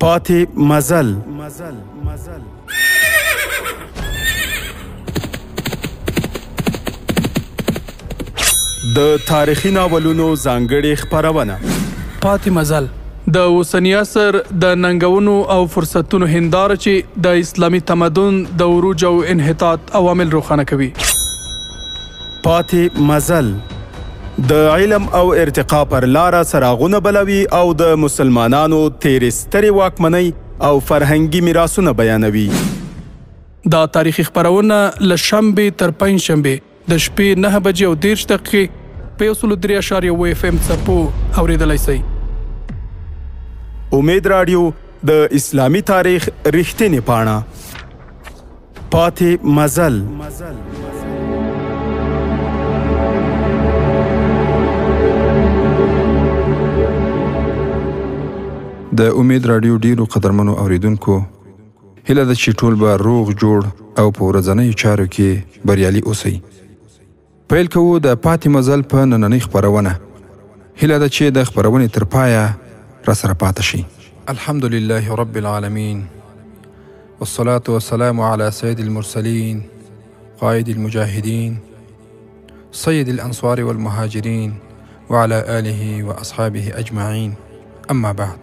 پاتې مزل. د تاریخي ناولونو ځانګړې خپرونه. پاتې مزل د اوسني عصر د ننګونو او فرصتونو هنداره چې د اسلامي تمدن د عروج او انحطاط عوامل روښانه کوي. پاتې مزل د علم او ارتقا پر لاره څراغونه بلوي او د مسلمانانو تیرې سترې واکمنۍ او فرهنګي میراثونه بیانوي. دا تاریخي خپرونه له شنبې تر پنجشنبې د شپې 9 بجې او 10 دقیقې په 103.7 FM څپو اورېدلی شئ. امید رادیو د اسلامي تاریخ رښتینې پاڼه. پاتې مزل. د امید رادیو ډیرو قدرمنو اوریدونکو هیله ده چې ټول به روغ جوړ او په ورځنیو چارو کې بریالي اوسئ. پیل کوو د پاتې مزل په نننۍ خپرونه. هیله ده چې د خپرونې تر پایه راسره پاتې شي. الحمدلله رب العالمین والصلاة والسلام على سید المرسلین قائد المجاهدین سید الانصار والمهاجرین وعلى آله واصحابه اجمعین. اما بعد.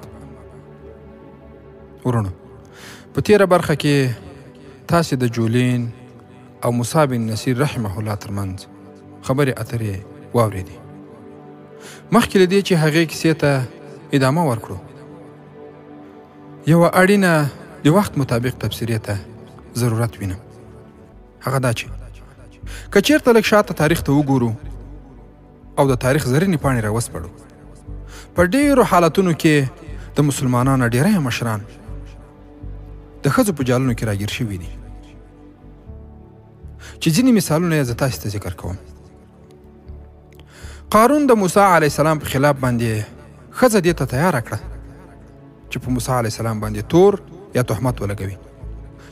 ورونو، په تیره برخه کې تاسې د جولین او مصعب بن نصیر رحمه الله ترمنځ خبرې اترې واورېدې. مخکې له دې چې هغې کیسې ته ادامه ورکړو، یوه اړینه د وخت مطابق تبصرې ته ضرورت وینم. هغه دا چې که چېرته لږ شاته تاریخ ته وګورو او د تاریخ زرینې پاڼې راوسپړو، په ډېرو حالتونو کې د مسلمانانو ډېری مشران د ښځو په جالونو کې راګیر شوي دي، چې ځینې مثالونه یې زه تاسې ته ذکر کوم. قارون د موسی علیه السلام په خلاف باندې ښځه دې ته تیاره کړه چې په موسی علیه السلام باندې تور یا تهمت ولګوي،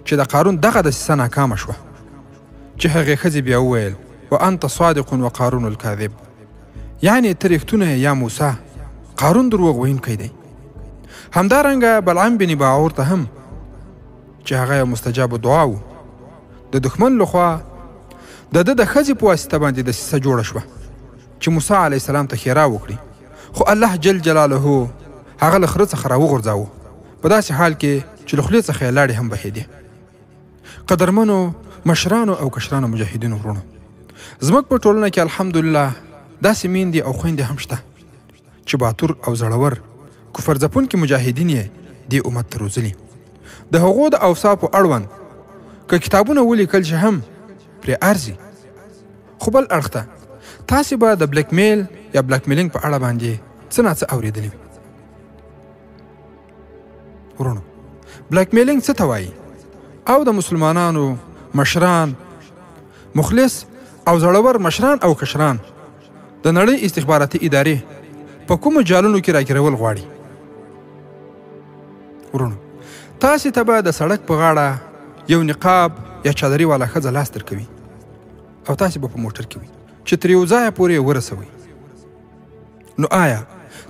چې د قارون دغه دسیسه ناکامه شوه، چې هغې ښځې بیا وویل وانت صادق وقارون الکاذب، یعنې ته رښتونه یا موسی، قارون دروغ ویونکی دی. همدارنګه بلعام بن باعور ته هم چې هغه یو مستجاب دعا و، د دښمن لخوا د ده د ښځې په واسطه باندې دسیسه جوړه شوه چې موسی علیه السلام ته ښېرا وکړي، خو الله جل جلاله هغه له خره څخه راوغورځاوه، په داسې حال کې چې له خولې څخه یې لاړې هم بهېدې. قدرمنو مشرانو او کشرانو مجاهدینو ورونو، زموږ په ټولنه کې الحمدلله داسې میندې او خویندې هم شته چې باتور او زړور کفر ځپونکي مجاهدین یې دې امت ته روزلي. د هغو د اوصافو اړوند که کتابونه ولیکل چې هم پرې ارزي، خو بل اړخ ته تاسې به د بلیک میل یا بلیک میلینګ په اړه باندې څه ناڅه اورېدلي وي. ورونو، بلیک میلینګ څه ته وایي او د مسلمانانو مشران، مخلص او زړور مشران او کشران د نړۍ استخباراتي ادارې په کومو جالونو کې راګیرول غواړي. ورونو، تاسې ته به د سړک په غاړه یو نقاب یا چادري والا ښځه لاس درکوي او تاسې به په موټر کې وي چې تر یو ځایه پورې ورسوئ. نو آیا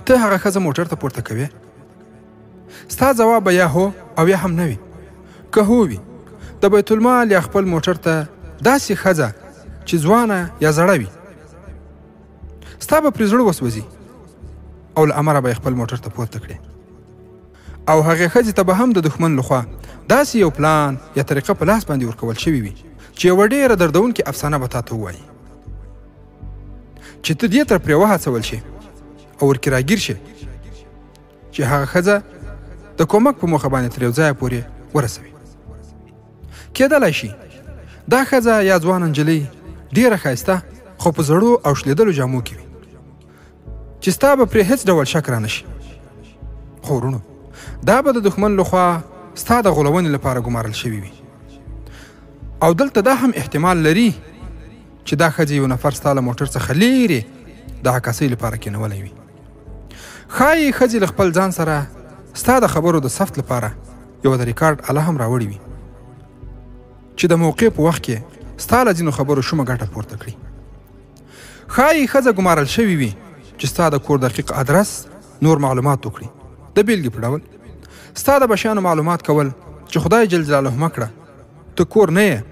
ته هغه ښځه موټر ته پورته کوې؟ ستا ځواب به یا هو او یا هم نه وي. که هو وي، د بیت المال یا خپل موټر ته داسې ښځه چې ځوانه یا زړه وي، ستا به پرې زړه وسوځي او له امره به یې خپل موټر ته پورته کړې، او هغې ښځې ته به هم د دښمن لخوا داسې یو پلان یا طریقه په لاس باندې ورکول شوي وي چې یوه ډېره دردونکې افسانه به تا ته ووایي چې ته دې ته پرې وهڅول شې او ورکې راګیر شې چې هغه ښځه د کومک په موخه باندې تر یو ځایه پورې ورسوي. کېدلی شي دا ښځه یا ځوانه نجلۍ ډېره ښایسته خو په زړو او شلېدلو جامو کې وي چې ستا به پرې هېڅ ډول شک رانه شي. خو ورونو، دا به د دښمن لخوا ستا د غولونې لپاره ګمارل شوي وي، او دلته دا هم احتمال لري چې دا ښځې یو نفر ستا له موټر څخه لیرې د عکاسۍ لپاره کېنولی وي. ښایي ښځې له خپل ځان سره ستا د خبرو د ثبت لپاره یوه د ریکارډ آله هم راوړې وي چې د موقع په وخت کې ستا له ځینو خبرو شومه ګټه پورته کړي. ښایي ښځه ګمارل شوي وي چې ستا د کور دقیق ادرس نور معلومات وکړي. د بیلګې په ډول ستا د بشیانو معلومات کول چې خدای جل جلاله مکړه ته کور نه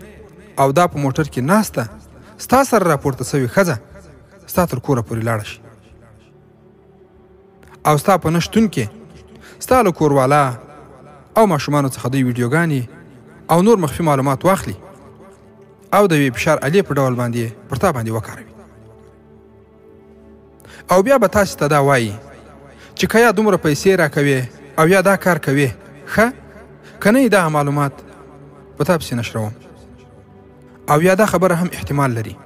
او دا په موټر کې ناسته ستا سره راپورته سوي ښځه ستا تر کوره پورې لاړه شي او ستا په نشتون کې ستا له کوروالا او ماشومانو څخه دوی ویډیوګانې او نور مخفي معلومات واخلي او د یوې فشار الې په ډول باندې پر تا باندې وکاروي او بیا به تاسې ته دا وایي چې که یا دومره پیسې راکوې او یا دا کار کوې ښه که نه دا معلومات په تا پسې نشروم او یا دا خبره هم احتمال لري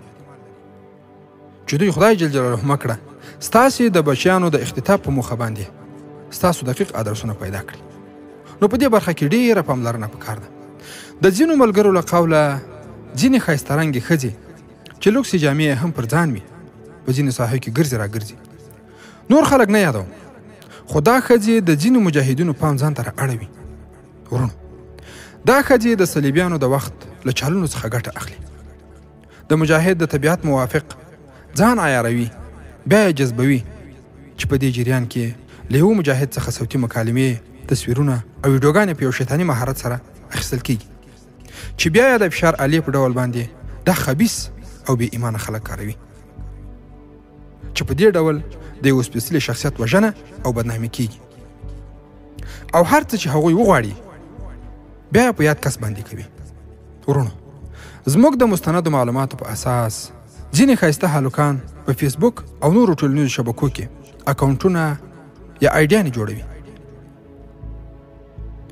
چې دوی خدای جل جلاله مکړه ستاسې د بچیانو د اختطاف په موخه باندې ستاسو دقیق ادرسونه پیدا کړي نو په دې برخه کې ډېره پاملرنه پکار ده د ځینو ملګرو له قوله ځینې ښایسته رنګې ښځې چې لوکسي جامې هم پر ځان وي په ځینو ساحو کې ګرځي راګرځي نور خلک نه یادوم خو دا ښځې د ځینو مجاهدینو پام ځان ته رااړوي ورونو دا ښځې د صلیبیانو د وخت له چالونو څخه ګټه اخلي د مجاهد د طبیعت موافق ځان عیاروي بیا یې جذبوي چې په دې جریان کې له یو مجاهد څخه صوتي مکالمې تصویرونه او ویډیوګانې په یو شیطاني مهارت سره اخیستل کیږي چې بیا یې د فشار الې په ډول باندې دا خبیث او بې ایمانه خلک کاروي چې په دې ډول د یو سپېڅلي شخصیت وژنه او بدنامي کیږي او هر څه چې هغوی وغواړي بیا یې په یاد کس باندې کوي ورونو زموږ د مستندو معلوماتو په اساس ځینې ښایسته هلکان په فیسبوک او نورو ټولنیزو شبکو کې اکاونټونه یا آیډیانې جوړوي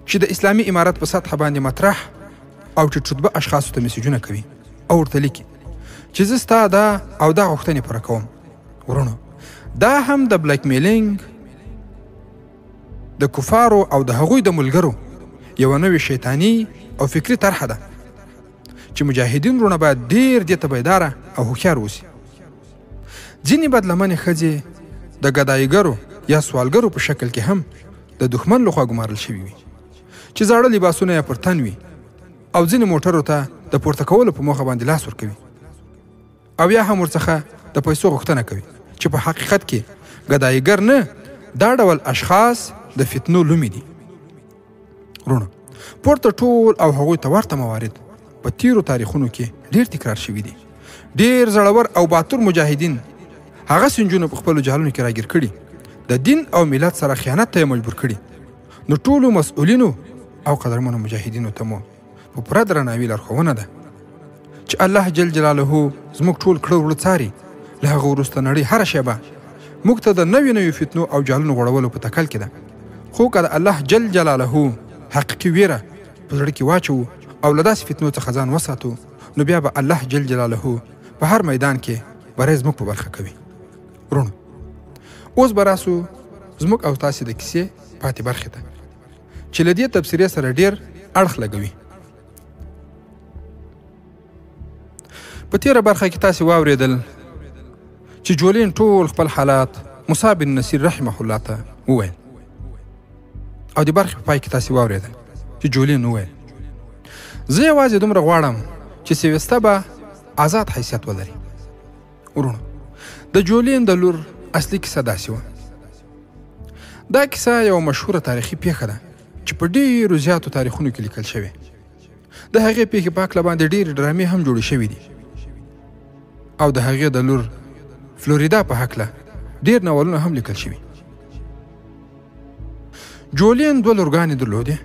چې د اسلامي امارت په سطحه باندې مطرح او ټیټ رتبه اشخاصو ته میسیجونه کوي او ورته لیکي چې زه ستا دا او دا غوښتنې پوره کوم ورونو دا هم د بلیک میلینګ د کفارو او د هغوی د ملګرو یوه نوې شیطاني او فکري طرحه ده چې مجاهدین وروڼه باید ډېر دې ته بیداره او هوښیار اوسي ځینې بدلمنې ښځې د ګدایګرو یا سوالګرو په شکل کې هم د دښمن لخوا ګمارل شوي وي چې زاړه لباسونه یې پر تن وي او ځینې موټرو ته د پورته کولو په موخه باندې لاس ورکوي او یا هم ورڅخه د پیسو غوښتنه کوي چې په حقیقت کې ګدایګر نه دا ډول اشخاص د فتنو لومې دي ورونو پورته ټول او هغوی ته ورته موارد په تیرو تاریخونو کې ډېر تکرار شوي دي ډېر زړور او باتور مجاهدین هغه سنجونه په خپلو جهالونو کې راګیر کړي د دین او ملت سره خیانت ته یې مجبور کړي نو ټولو مسؤلینو او قدرمنو مجاهدینو ته مو په پوره درناوي لارښوونه ده چې الله جل جلاله زموږ ټول کړه وړه څاري له هغه وروسته نړۍ هره شیبه موږ ته د نویو فتنو او جالونو غوړولو په تکل کې ده خو که د الله جل جلاله حقیقي ویره په زړه کې واچوو او له داسې فتنو څخه ځان وساتو نو بیا به الله جل جلاله په هر میدان کې بری زموږ په برخه کوي ورونو اوس به راسو زموږ او تاسې د کیسې پاتې برخې ته چې له دې تبصرې سره ډېر اړخ لګوي په تیره برخه کې تاسې واورېدل چې جولین ټول خپل حالات مصعب بن نصیر رحمه الله ته وویل او د برخې په پای کې تاسې واورېدل چې جولین وویل زه یوازې دومره غواړم چې سویسته به آزاد حیثیت ولري ورونو د جولین د لور اصلي کیسه داسې وه دا کیسه یوه مشهوره تاریخي پیښه ده چې په ډېرو زیاتو تاریخونو کې لیکل شوې د هغې پیښې په هکله باندې ډېرې ډرامې هم جوړې شوې دي او د هغې د لور فلوریدا په هکله ډېر ناولونه هم لیکل شوي جولین دوه لورګانې درلودې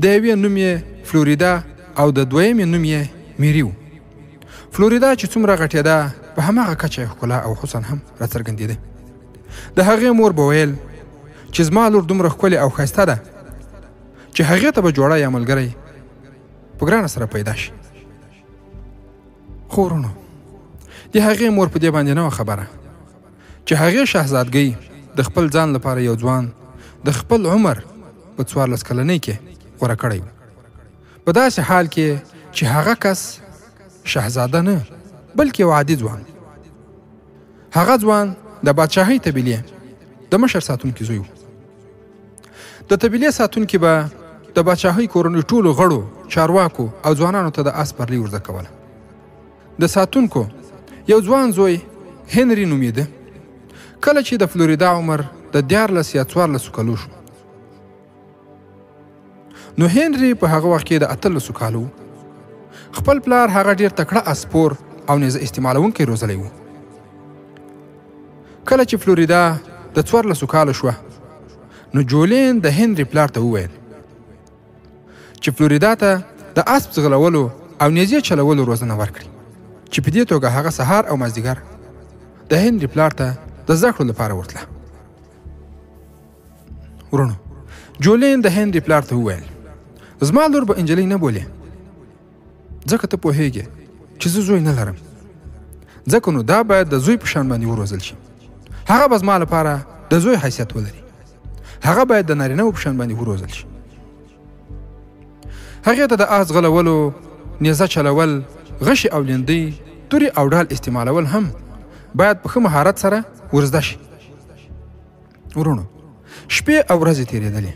د یوې نوم یې فلوریدا او د دویمې نوم یې میری و فلوریدا چې څومره غټېده په هماغه کچه ښکلا او حسن هم راڅرګندېده د هغې مور به ویل چې زما لور دومره ښکلې او ښایسته ده چې هغې ته به جوړه یا ملګری په ګرانه سره پیدا شي خو ورونو د هغې مور په دې باندې نه وه خبره چې هغې شهزادګۍ د خپل ځان لپاره یو ځوان د خپل عمر په 14 کلنۍ کې غوره کړی و په داسې حال کې چې هغه کس شهزاده نه بلکې یو عادي ځوان هغه ځوان د بادشاهۍ طبیلې د مشر ساتونکي زوی و د طبیلې ساتونکي به د بادشاهۍ کورنۍ ټولو غړو چارواکو او ځوانانو ته د آس پرلۍ ورزده کوله د ساتونکو یو ځوان زوی هنري نومېده کله چې د فلوریدا عمر د 14 یا 14 کلو شو نو هنري په هغه وخت کې د 18 کالو خپل پلار هغه ډیر تکړه اسپور او نیزه استعمالونکی روزلی و. کله چې فلوریدا د 14 کالو شوه نو جولین د هنري پلار ته وویل چې فلوریدا ته د اسب ځغلولو او نیزې چلولو روزنه ورکړي چې په دې توګه هغه سهار او مازدیګر د هنري پلار ته د زده کړو لپاره ورتله. ورونو جولین د هنري پلار ته وویل زما لور به انجلۍ نه بولې ځکه ته پوهېږې چې زه زوی نه لرم، ځکه نو دا باید د زوی په شان باندې وروزل شي. هغه به زما لپاره د زوی حیثیت ولري، هغه باید د نارینه‌و په شان باندې وروزل شي. هغې ته د آس غلولو، نیزه چلول، غشي او لیندۍ، تورې او ډال استعمالول هم باید په ښه مهارت سره ورزده شي. ورونو شپې او ورځې تېرېدلې.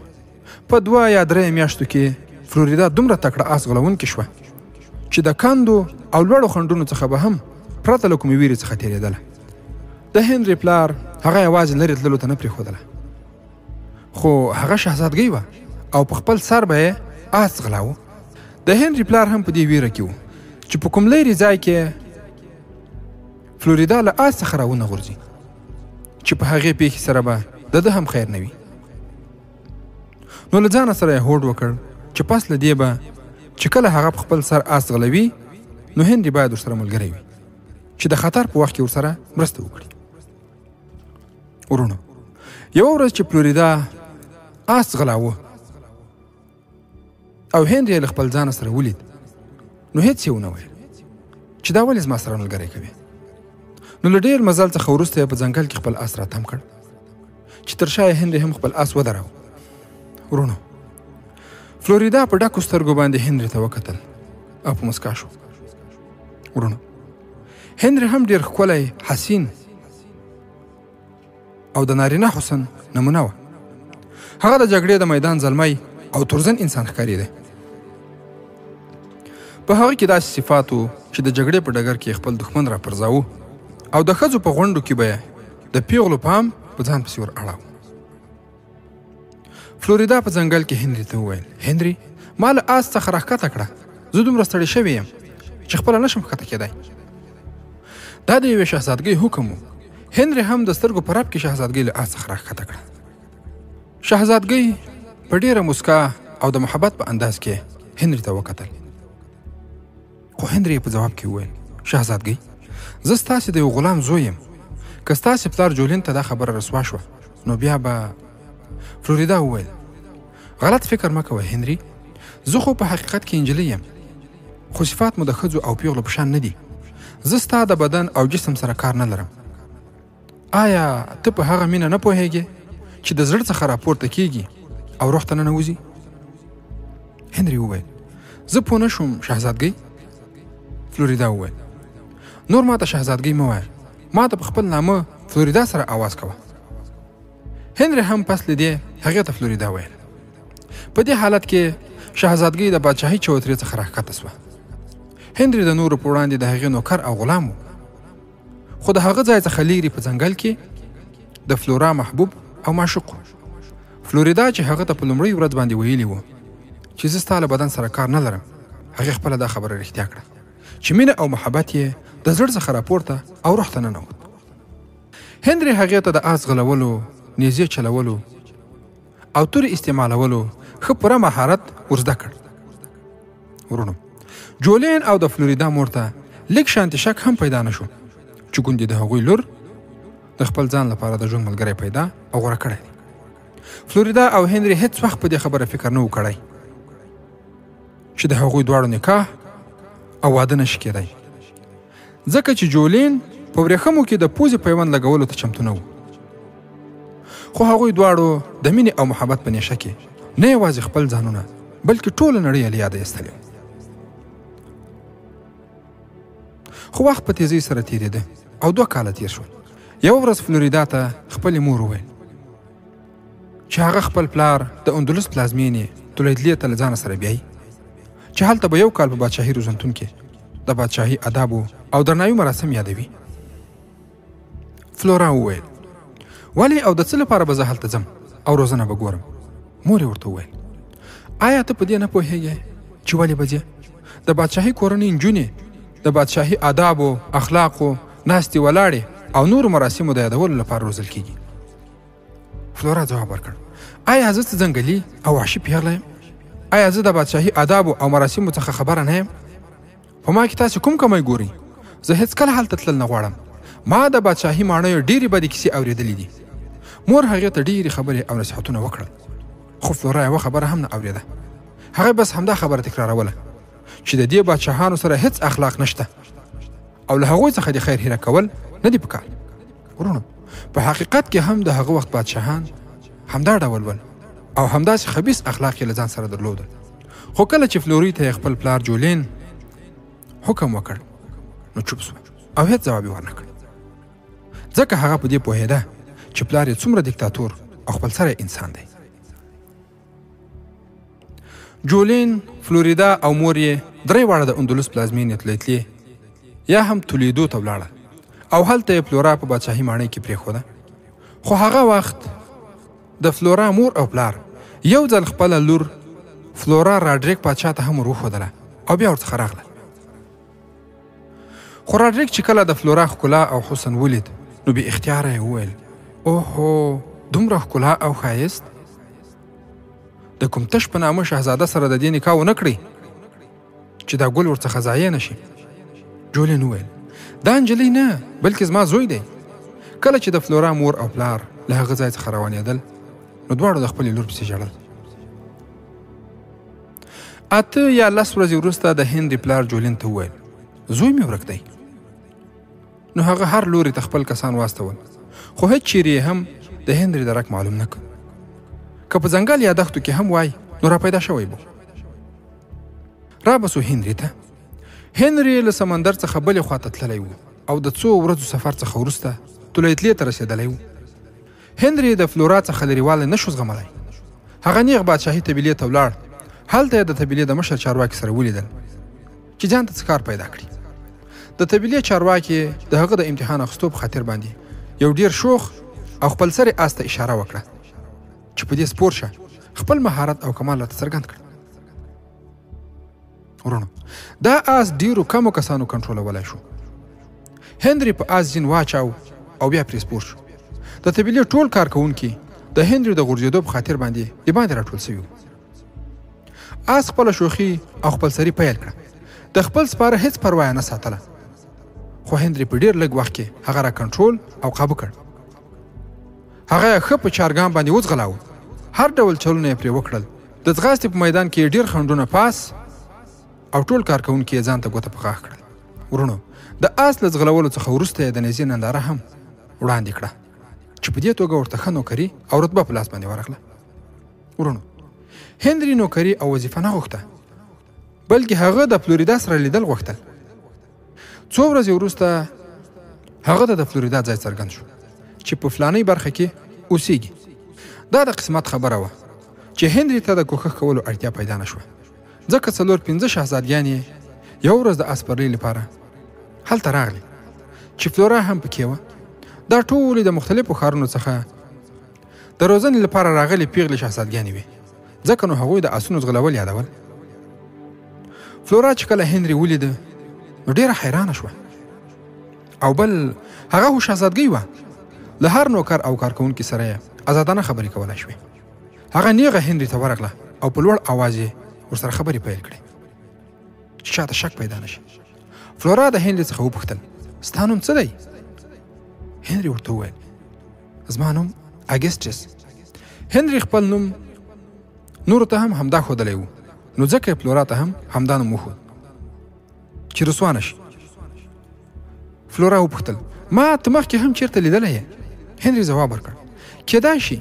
په 2 یا 3 میاشتو کې فلوریدا دومره تکړه آس غلونکې شوه چې د کندو او لوړو خنډونو څخه به هم پرته له کومې ویرې څخه تېرېدله. د هنري پلار هغه یوازې لرې تللو ته نه پرېښودله، خو هغه شهزادګۍ وه او په خپل سر به یې آس غلاوه. د هنري پلار هم په دې ویره کې و چې په کوم لرې ځای کې فلوریدا له آس څخه راونه غورځي چې په هغې پیښې سره به د ده هم خیر نه وي. نو له ځانه سره یې هوډ وکړ چې پس له دې به چې کله هغه په خپل سر آس غلوي نو هنري باید ورسره ملګری وي چې د خطر په وخت کې ورسره مرسته وکړي. ورونو یوه ورځ چې فلوریدا آس غلاوه او هنري له خپل ځانه سره ولید نو هیڅ یې ونه ویل چې دا ولې زما سره ملګری کوي. نو له ډېر مزل څخه وروسته یې په ځنګل کې خپل آس راتم کړ چې تر شا یې هنري هم خپل آس ودراوه. ورونو فلوریدا په ډکو سترګو باندې هنري ته وکتل او په مسکا شو. ورونو هنري هم ډېر ښکلی، حسین او د نارینه حسن نمونه وه. هغه د جګړې د میدان زلمی او تورزن انسان ښکارېده. په هغه کې داسې صفات وو چې د جګړې په ډګر کې خپل دښمن را پرځاوه او د ښځو په غونډو کې به د پیغلو پام په ځان پسې ور اړاوه. فلوریدا په ځنګل کې هنري ته وویل هنري ما له آس څخه راښکته کړه، زه دومره ستړی شوی یم چې خپله نشم ښکته کېدی. دا د یوې شهزادګۍ حکم و. هنري هم د سترګو په رپ کې شهزادګۍ له آس څخه راښکته کړه. شهزادګۍ په ډېره مسکا او د محبت په انداز کې هنري ته وکتل، خو هنري په ځواب کې وویل شهزادګۍ زه ستاسې د یو غلام زوی یم، که ستاسې پلار جولین ته دا خبره رسوا شوه نو بیا به. فلوریدا وویل غلط فکر مه کوه هنري، زه خو په حقیقت کې انجلۍ یم، خو صفات مو د ښځو او پیغلو په شان نه دي. زه ستا د بدن او جسم سره کار نه لرم. آیا ته په هغه مینه نه پوهېږې چې د زړه څخه راپورته کېږي او روح ته ننوځي؟ هنري وویل زه پوه نه شوم شهزادګۍ. فلوریدا وویل نور ما ته شهزادګۍ مه وایه، ما ته په خپل نامه فلوریدا سره آواز کوه. هنري هم پس له دې هغې ته فلوریدا ویل. په دې حالت کې شهزادګۍ د بادشاهۍ چوترې څخه راښکته سوه. هنري د نورو په وړاندې د هغې نوکر او غلام و، خو د هغه ځای څخه لیرې په ځنګل کې د فلورا محبوب او معشوق و. فلوریدا چې هغه ته په لومړۍ ورځ باندې ویلي و چې زه ستا له بدن سره کار نه لرم، هغې خپله دا خبره رښتیا کړه چې مینه او محبت یې د زړه څخه راپورته او روح ته ننوت. هنري هغې ته د آس غلولو، نیزې چلولو او تورې استعمالولو ښه پوره مهارت ورزده کړ. ورونو جولین او د فلوریدا مور ته لږ شانتې شک هم پیدا نه شو چې ګوندې د هغوی لور د خپل ځان لپاره د ژوند ملګری پیدا او غوره کړی. فلوریدا او هنري هیڅ وخت په دې خبره فکر نه و کړی چې د هغوی دواړو نکاح او واده نشي کېدی، ځکه چې جولین په ورېښمو کې د پوزې پیوند لګولو ته چمتو نه و. خو هغوی دواړو د مینې او محبت په نیشه کې نه یوازې خپل ځانونه بلکې ټوله نړۍ یې له یاده ایستلې وه. خو وخت په تیزۍ سره تېرېده او 2 کاله تېر شول. یوه ورځ فلوریدا ته خپلې مور وویل چې هغه خپل پلار د اندلس پلازمینې تولیدلیې ته له ځانه سره بیایي چې هلته به 1 کال په بادشاهي روزنتون کې د بادشاهي آدابو او درناوي مراسم یادوي. فلورا وویل ولې او د څه لپاره به زه هلته ځم او روزنه به ګورم؟ مور یې ورته وویل آیا ته په دې نه پوهېږې چې ولې به ځې؟ د بادشاهي کورنۍ نجونې د بادشاهي آدابو، اخلاقو، ناستې ولاړې او نورو مراسمو د یادولو لپاره روزل کېږي. فلورا ځواب ورکړ: آیا زه څه ځنګلي او وحشي پیغله یم؟ آیا زه د بادشاهي آدابو او مراسمو څخه خبره نه یم؟ په ما کې تاسې کوم کمی ګورئ؟ زه هېڅکله هلته تلل نه غواړم. ما د بادشاهي ماڼیو ډېرې بدې کیسې اورېدلې دي. مور هغې ته ډېرې خبرې او نصیحتونه وکړل، خو فلورا یوه خبره هم نه اورېده. هغه بس همدا خبره تکراروله چې د دې بادشاهانو سره هیڅ اخلاق نشته او له هغوی څخه د خیر هیره کول نه دي پکار. ورونو، په حقیقت کې هم د هغه وخت بادشاهان همدا ډول ول او همداسې خبیث اخلاق یې له ځان سره درلودل. خو کله چې فلوري ته خپل پلار جولین حکم وکړ نو چوپ شو او هیڅ ځواب یې ورنه کړ، ځکه هغه په دې پوهېده چې پلار یې څومره دیکتاتور او خپلسری انسان دی. جولین، فلوریدا او مور یې درې واړه د اندلس پلازمینې ته تللې یا هم تولیدو ته ولاړه او هلته یې فلورا په بادشاهي ماڼۍ کې پرېښوده. خو هغه وخت د فلورا مور او پلار یو ځل خپله لور فلورا راډریک پادشاه ته هم ور وښودله او بیا ورڅخه راغله. خو راډریک چې کله د فلورا ښکلا او حسن ولید نو بې اختیاره یې وویل: اوهو، دومره ښکلا او ښایست د کوم تش په نامه شهزاده سره د دې نکاح ونه کړئ چې دا ګل ورڅخه ضایع نه شي. جولین وویل: دا نجلۍ نه بلکې زما زوی دی. کله چې د فلورا مور او پلار له هغه ځای څخه روانېدل نو دواړو د خپلې لور پسې ژړل. 8 یا 10 ورځې وروسته د هنري پلار جولین ته وویل: زوی مې ورک دی. نو هغه هر لوري ته خپل کسان واستول، خو هیڅ چیرې هم د هنري درک معلوم نه کړ. که په ځنګل یا دښتو کې هم وای نو را پیدا شوی بو. را بسو هنري ته. هنري له سمندر څخه بلې خواته تللی و او د څو ورځو سفر څخه وروسته تولیتلې ته رسېدلی و. هنري د فلورا څخه لرېوالی نه شو زغملی. هغه نیغ بادشاهي طبیلې ته ولاړ. هلته یې د طبیلې د مشر چارواکي سره ولیدل چې ځان ته څه کار پیدا کړي. د طبیلې چارواکي د هغه د امتحان اخیستو په خاطر باندې یو ډیر شوخ او خپلسري آس ته اشاره وکړه چې په دې سپور شه، خپل مهارت او کمال راته څرګند کړه. ورونو، دا آس ډیرو کمو کسانو کنټرولولی شو. هنري په آس ځین واچاو او بیا پرې سپور شو. د طبیلې ټول کارکوونکي د هنري د غورځېدو په خاطر باندې د باندې راټول سوي وو. آس خپله شوخي او خپلسري پیل کړه. د خپل سپاره هیڅ پروا نه ساتله، خو هنري په ډیر لږ وخت کې هغه را کنټرول او قابو کړ. هغه یې ښه په چارګام باندې وځغلاوه. هر ډول چلونه یې پرې وکړل. د ځغاستې په میدان کې ډیر خنډونه پاس او ټول کارکوونکي یې ځان ته ګوته په غاښ کړل. ورونو، د آس له ځغلولو څخه وروسته یې د نیزې ننداره هم وړاندې کړه چې په دې توګه ورته ښه نوکري او رتبه په لاس باندې ورغله. ورونو، هنري نوکري او وظیفه نه غوښته، بلکې هغه د فلوریدا سره لیدل غوښتل. څو ورځې وروسته هغه ته د فلوریدا ځای څرګند شو چې په فلانۍ برخه کې اوسیږي. دا د قسمت خبره وه چې هنري ته د کوښښ کولو اړتیا پیدا نه شوه، ځکه 4-5 شهزادګانې یو ورځ د آس سپرلۍ لپاره هلته راغلې چې فلورا هم پکې وه. دا ټولې د مختلفو ښارونو څخه د روزنې لپاره راغلې پیغلې شهزادګانې وې، ځکه نو هغوی د آسونو ځغلول یادول. فلورا چې کله هنري ولیده نو ډیره حیرانه شوه، او بل هغه خو شهزادګۍ وه، له هر نوکر او کارکوونکي سره یې ازادانه خبرې کولی شوې. هغه نیغه هنري ته ورغله او په لوړ اواز یې ورسره خبرې پیل کړې چې چاته شک پیدا نه شي. فلورا د هنري څخه وپوښتل: ستا نوم څه دی؟ هنري ورته وویل: زما نوم اګسټس. هنري خپل نوم نورو ته هم همدا ښودلی و، نو ځکه یې فلورا ته هم همدا نوم وښود چې رسوا نه شي. فلورا وپوښتل: ما ته مخکې هم چیرته لیدلی یې؟ هنري ځواب ورکړ: کیدای شي،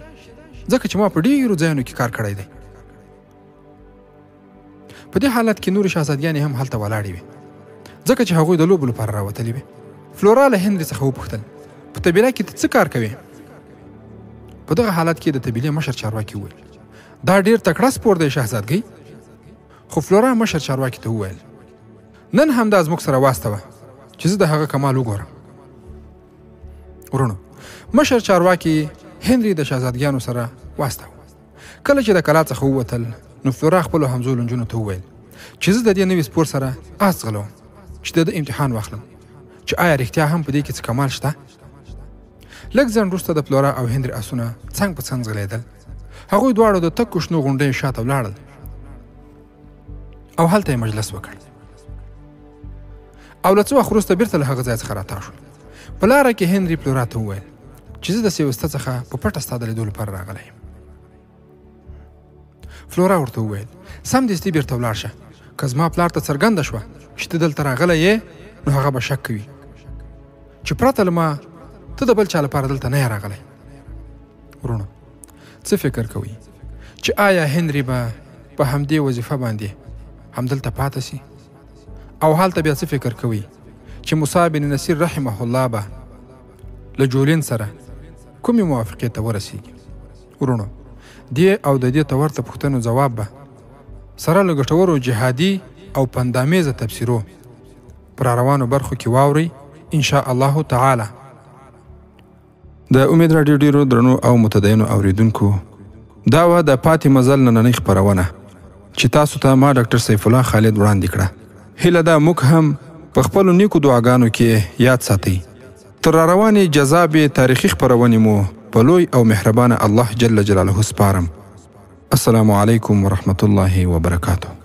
ځکه چې ما په ډیرو ځایونو کې کار کړی دی. په دې حالت کې نورې شهزادګانې هم هلته ولاړې وې، ځکه چې هغوی د لوبو لپاره راوتلې وې. فلورا له هنري څخه وپوښتل: په طبیله کې ته څه کار کوې؟ په دغه حالت کې د طبیلې مشر چارواکي وویل: دا ډیر تکړه سپور دی شهزادګۍ. خو فلورا مشر چارواکي ته وویل: نن همدا زموږ سره واستوه چې زه د هغه کمال وګورم. ورونو، مشر چارواکي هنري د شهزادګانو سره واستوه. کله چې د کلا څخه ووتل نو فلورا خپلو همزولو نجونو ته وویل چې زه د دې نوي سپور سره آس ځغلوم چې د امتحان واخلم چې آیا رښتیا هم په دې کې څه کمال شته. لږ ځنډ وروسته د فلورا او هنري آسونه څنګ په څنګ ځغلېدل. هغوی دواړو د تکو شنو غونډیو شاته ولاړل او هلته یې مجلس وکړ او له څه وخت وروسته بېرته له هغه ځای څخه راتاو شول. په لاره کې هنري فلورا ته وویل چې زه د سیوسته څخه په پټه ستا د لیدو لپاره راغلی یم. فلورا ورته وویل سمدستي بېرته ولاړ شه، که زما پلار ته څرګنده شوه چې ته دلته راغلی یې نو هغه به شک کوي چې پرته له ما ته د بل چا لپاره دلته نه یې راغلی. ورونو څه فکر کوئ چې آیا هنري به په همدې وظیفه باندې همدلته پاته سي؟ او هلته بیا څه فکر کوئ چې موسی بن نصیر رحمه الله به له جولین سره کومې موافقې ته ورسیږي؟ ورونو دې او د دې ته ورته پوښتنو ځواب به سره له ګټورو جهادي او پندامیزه تفسیرو پر روانو برخو کې واورئ ان شاء الله تعالی. د امید راډیو ډیرو درنو او متدینو اوریدونکو، دا وه د پاتې مزل نننۍ خپرونه چې تاسو ته ما ډاکټر سیف الله خالد وړاندې کړه. هیله ده موږ هم په خپلو نیکو دعاګانو کې یاد ساتئ. تر راروانې جذابې تاریخي خپرونې مو په لوی او مهربانه الله جل جلاله سپارم. السلام علیکم ورحمة الله وبرکاته.